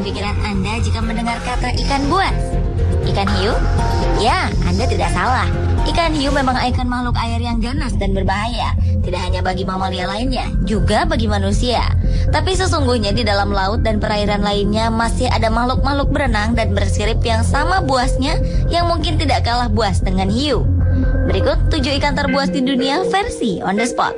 pikiran Anda jika mendengar kata ikan buas? Ikan hiu? Ya, Anda tidak salah. Ikan hiu memang ikon makhluk air yang ganas dan berbahaya. Tidak hanya bagi mamalia lainnya, juga bagi manusia. Tapi sesungguhnya di dalam laut dan perairan lainnya masih ada makhluk-makhluk berenang dan bersirip yang sama buasnya, yang mungkin tidak kalah buas dengan hiu. Berikut 7 ikan terbuas di dunia versi on the spot.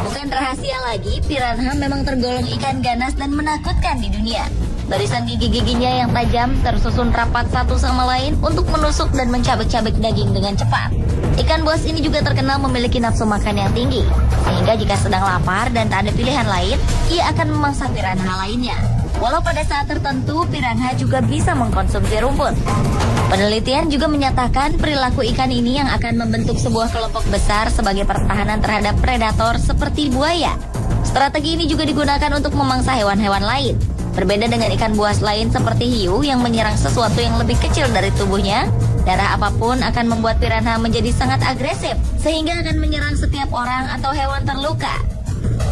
Bukan rahasia lagi, piranha memang tergolong ikan ganas dan menakutkan di dunia. Barisan gigi-giginya yang tajam tersusun rapat satu sama lain untuk menusuk dan mencabik-cabik daging dengan cepat. Ikan buas ini juga terkenal memiliki nafsu makan yang tinggi, sehingga jika sedang lapar dan tak ada pilihan lain, ia akan memangsa piranha lainnya. Walau pada saat tertentu, piranha juga bisa mengkonsumsi rumput. Penelitian juga menyatakan perilaku ikan ini yang akan membentuk sebuah kelompok besar sebagai pertahanan terhadap predator seperti buaya. Strategi ini juga digunakan untuk memangsa hewan-hewan lain. Berbeda dengan ikan buas lain seperti hiu yang menyerang sesuatu yang lebih kecil dari tubuhnya, darah apapun akan membuat piranha menjadi sangat agresif, sehingga akan menyerang setiap orang atau hewan terluka.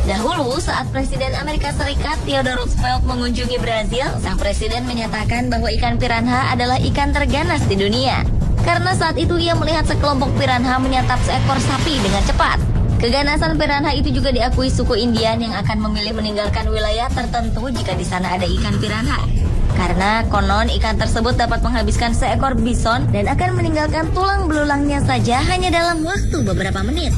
Dahulu, saat Presiden Amerika Serikat Theodore Roosevelt mengunjungi Brazil, sang presiden menyatakan bahwa ikan piranha adalah ikan terganas di dunia. Karena saat itu ia melihat sekelompok piranha menyantap seekor sapi dengan cepat. Keganasan piranha itu juga diakui suku Indian yang akan memilih meninggalkan wilayah tertentu jika di sana ada ikan piranha. Karena konon ikan tersebut dapat menghabiskan seekor bison dan akan meninggalkan tulang belulangnya saja hanya dalam waktu beberapa menit.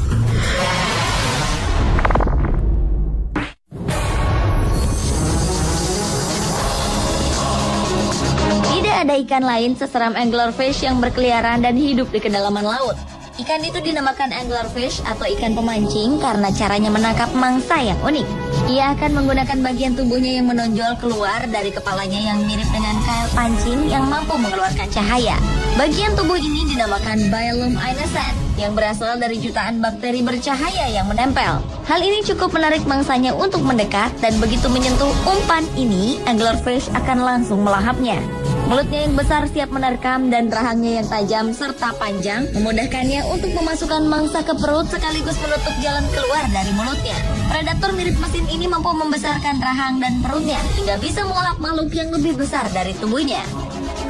Tidak ada ikan lain seseram anglerfish yang berkeliaran dan hidup di kedalaman laut. Ikan itu dinamakan anglerfish atau ikan pemancing karena caranya menangkap mangsa yang unik. Ia akan menggunakan bagian tubuhnya yang menonjol keluar dari kepalanya yang mirip dengan kail pancing yang mampu mengeluarkan cahaya. Bagian tubuh ini dinamakan bioluminescent yang berasal dari jutaan bakteri bercahaya yang menempel. Hal ini cukup menarik mangsanya untuk mendekat dan begitu menyentuh umpan ini, anglerfish akan langsung melahapnya. Mulutnya yang besar siap menerkam dan rahangnya yang tajam serta panjang memudahkannya untuk memasukkan mangsa ke perut sekaligus menutup jalan keluar dari mulutnya. Predator mirip mesin ini mampu membesarkan rahang dan perutnya hingga bisa melahap makhluk yang lebih besar dari tubuhnya.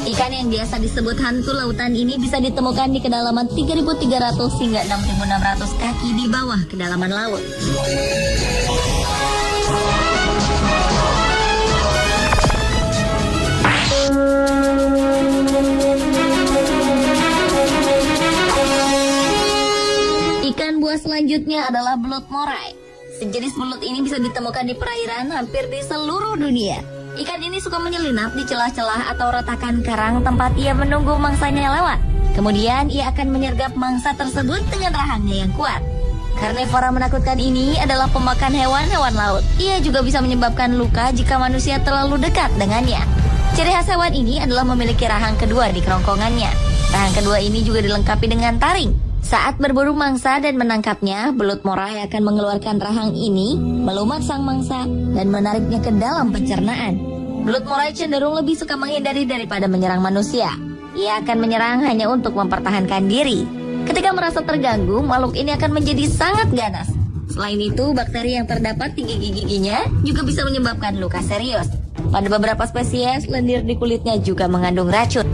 Ikan yang biasa disebut hantu lautan ini bisa ditemukan di kedalaman 3.300 hingga 6.600 kaki di bawah kedalaman laut. Ikan buas selanjutnya adalah belut moray. Sejenis belut ini bisa ditemukan di perairan hampir di seluruh dunia. Ikan ini suka menyelinap di celah-celah atau retakan karang tempat ia menunggu mangsanya lewat. Kemudian ia akan menyergap mangsa tersebut dengan rahangnya yang kuat. Karnivora menakutkan ini adalah pemakan hewan-hewan laut. Ia juga bisa menyebabkan luka jika manusia terlalu dekat dengannya. Ciri khas hewan ini adalah memiliki rahang kedua di kerongkongannya. Rahang kedua ini juga dilengkapi dengan taring. Saat berburu mangsa dan menangkapnya, belut moray akan mengeluarkan rahang ini, melumat sang mangsa, dan menariknya ke dalam pencernaan. Belut moray cenderung lebih suka menghindari daripada menyerang manusia. Ia akan menyerang hanya untuk mempertahankan diri. Ketika merasa terganggu, makhluk ini akan menjadi sangat ganas. Selain itu, bakteri yang terdapat di gigi-giginya juga bisa menyebabkan luka serius. Pada beberapa spesies, lendir di kulitnya juga mengandung racun.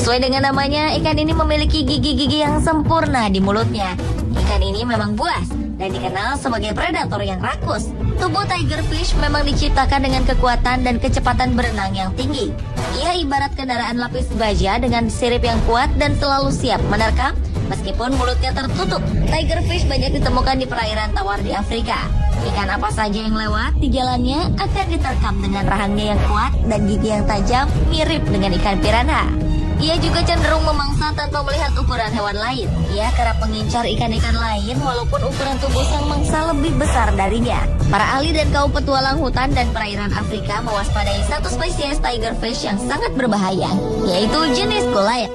Sesuai dengan namanya, ikan ini memiliki gigi-gigi yang sempurna di mulutnya. Ikan ini memang buas dan dikenal sebagai predator yang rakus. Tubuh tigerfish memang diciptakan dengan kekuatan dan kecepatan berenang yang tinggi. Ia ibarat kendaraan lapis baja dengan sirip yang kuat dan selalu siap menerkam meskipun mulutnya tertutup. Tigerfish banyak ditemukan di perairan tawar di Afrika. Ikan apa saja yang lewat di jalannya akan diterkam dengan rahangnya yang kuat dan gigi yang tajam mirip dengan ikan piranha. Ia juga cenderung memangsa tanpa melihat ukuran hewan lain. Ia kerap mengincar ikan-ikan lain walaupun ukuran tubuh sang mangsa lebih besar darinya. Para ahli dan kaum petualang hutan dan perairan Afrika mewaspadai satu spesies tigerfish yang sangat berbahaya, yaitu jenis goliath.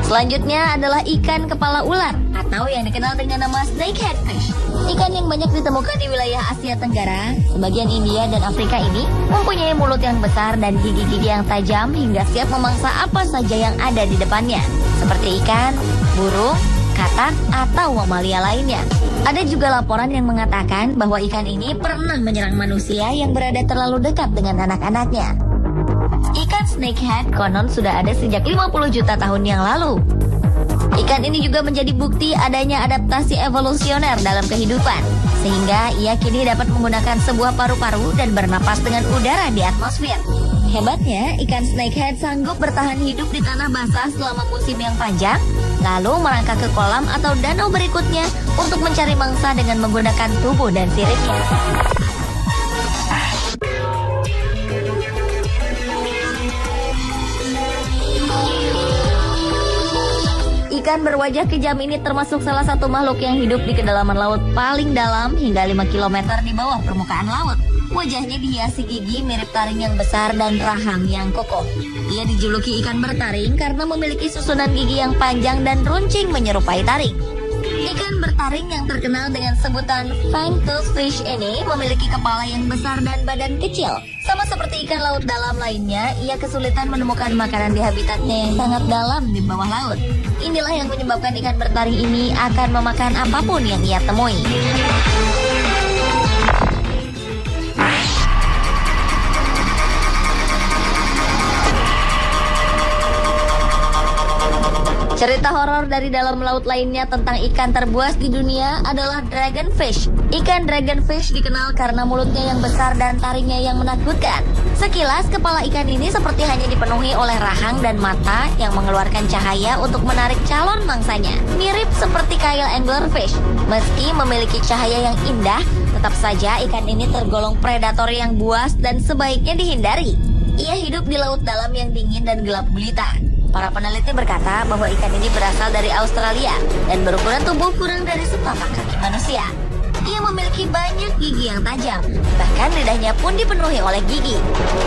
Selanjutnya adalah ikan kepala ular atau yang dikenal dengan nama snakehead fish. Ikan yang banyak ditemukan di wilayah Asia Tenggara, sebagian India dan Afrika ini mempunyai mulut yang besar dan gigi-gigi yang tajam hingga siap memangsa apa saja yang ada di depannya, seperti ikan, burung, katak, atau mamalia lainnya. Ada juga laporan yang mengatakan bahwa ikan ini pernah menyerang manusia yang berada terlalu dekat dengan anak-anaknya. Ikan snakehead konon sudah ada sejak 50 juta tahun yang lalu. Ikan ini juga menjadi bukti adanya adaptasi evolusioner dalam kehidupan, sehingga ia kini dapat menggunakan sebuah paru-paru dan bernapas dengan udara di atmosfer. Hebatnya, ikan snakehead sanggup bertahan hidup di tanah basah selama musim yang panjang, lalu merangkak ke kolam atau danau berikutnya untuk mencari mangsa dengan menggunakan tubuh dan siripnya. Ikan berwajah kejam ini termasuk salah satu makhluk yang hidup di kedalaman laut paling dalam hingga 5 km di bawah permukaan laut. Wajahnya dihiasi gigi mirip taring yang besar dan rahang yang kokoh. Ia dijuluki ikan bertaring karena memiliki susunan gigi yang panjang dan runcing menyerupai taring. Ikan bertaring yang terkenal dengan sebutan fang-toothed fish ini memiliki kepala yang besar dan badan kecil. Sama seperti ikan laut dalam lainnya, ia kesulitan menemukan makanan di habitatnya yang sangat dalam di bawah laut. Inilah yang menyebabkan ikan bertaring ini akan memakan apapun yang ia temui. Cerita horor dari dalam laut lainnya tentang ikan terbuas di dunia adalah dragonfish. Ikan dragonfish dikenal karena mulutnya yang besar dan taringnya yang menakutkan. Sekilas, kepala ikan ini seperti hanya dipenuhi oleh rahang dan mata yang mengeluarkan cahaya untuk menarik calon mangsanya. Mirip seperti kail anglerfish. Meski memiliki cahaya yang indah, tetap saja ikan ini tergolong predator yang buas dan sebaiknya dihindari. Ia hidup di laut dalam yang dingin dan gelap gulita. Para peneliti berkata bahwa ikan ini berasal dari Australia dan berukuran tubuh kurang dari setapak kaki manusia. Ia memiliki banyak gigi yang tajam, bahkan lidahnya pun dipenuhi oleh gigi.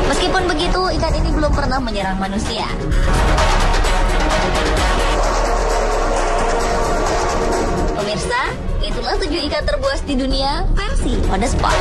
Meskipun begitu, ikan ini belum pernah menyerang manusia. Pemirsa, itulah 7 ikan terbuas di dunia versi On The Spot.